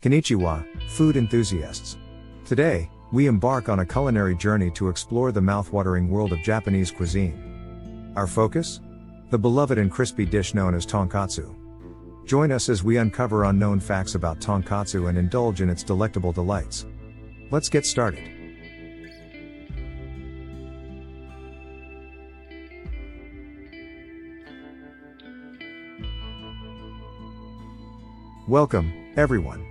Konnichiwa, food enthusiasts. Today, we embark on a culinary journey to explore the mouthwatering world of Japanese cuisine. Our focus? The beloved and crispy dish known as Tonkatsu. Join us as we uncover unknown facts about Tonkatsu and indulge in its delectable delights. Let's get started. Welcome, everyone.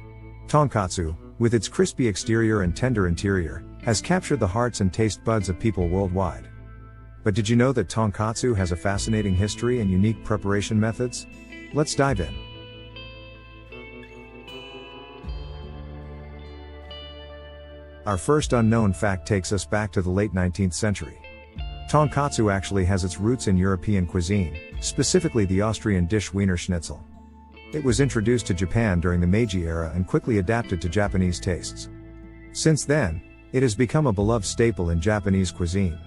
Tonkatsu, with its crispy exterior and tender interior, has captured the hearts and taste buds of people worldwide. But did you know that Tonkatsu has a fascinating history and unique preparation methods? Let's dive in. Our first unknown fact takes us back to the late 19th century. Tonkatsu actually has its roots in European cuisine, specifically the Austrian dish Wiener Schnitzel. It was introduced to Japan during the Meiji era and quickly adapted to Japanese tastes. Since then, it has become a beloved staple in Japanese cuisine.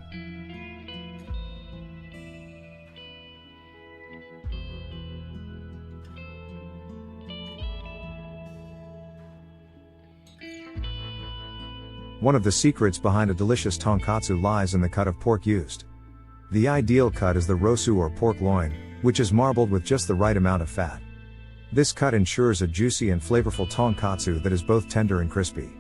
One of the secrets behind a delicious tonkatsu lies in the cut of pork used. The ideal cut is the rosu or pork loin, which is marbled with just the right amount of fat. This cut ensures a juicy and flavorful tonkatsu that is both tender and crispy.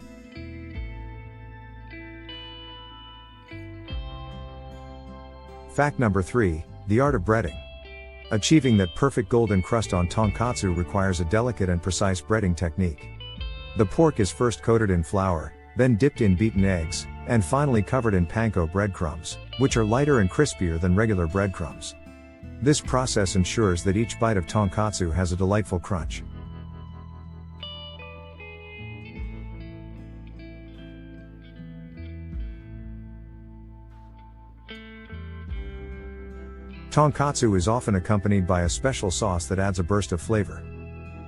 Fact number 3, the art of breading. Achieving that perfect golden crust on tonkatsu requires a delicate and precise breading technique. The pork is first coated in flour, then dipped in beaten eggs, and finally covered in panko breadcrumbs, which are lighter and crispier than regular breadcrumbs. This process ensures that each bite of tonkatsu has a delightful crunch. Tonkatsu is often accompanied by a special sauce that adds a burst of flavor.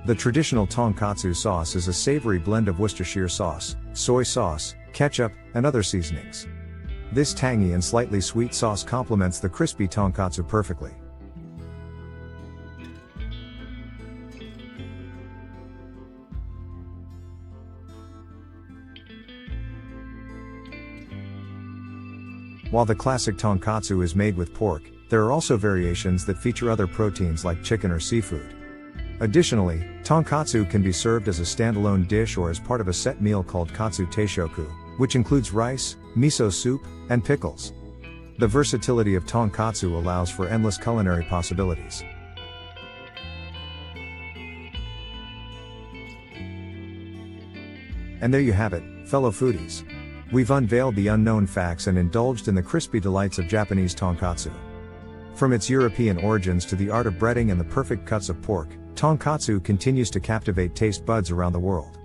The traditional tonkatsu sauce is a savory blend of Worcestershire sauce, soy sauce, ketchup, and other seasonings. This tangy and slightly sweet sauce complements the crispy tonkatsu perfectly. While the classic tonkatsu is made with pork, there are also variations that feature other proteins like chicken or seafood. Additionally, tonkatsu can be served as a standalone dish or as part of a set meal called katsu teishoku, which includes rice, miso soup, and pickles. The versatility of tonkatsu allows for endless culinary possibilities. And there you have it, fellow foodies. We've unveiled the unknown facts and indulged in the crispy delights of Japanese tonkatsu. From its European origins to the art of breading and the perfect cuts of pork, tonkatsu continues to captivate taste buds around the world.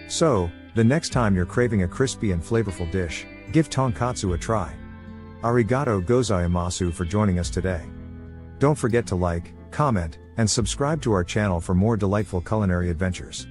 So, the next time you're craving a crispy and flavorful dish, give tonkatsu a try. Arigato gozaimasu for joining us today. Don't forget to like, comment, and subscribe to our channel for more delightful culinary adventures.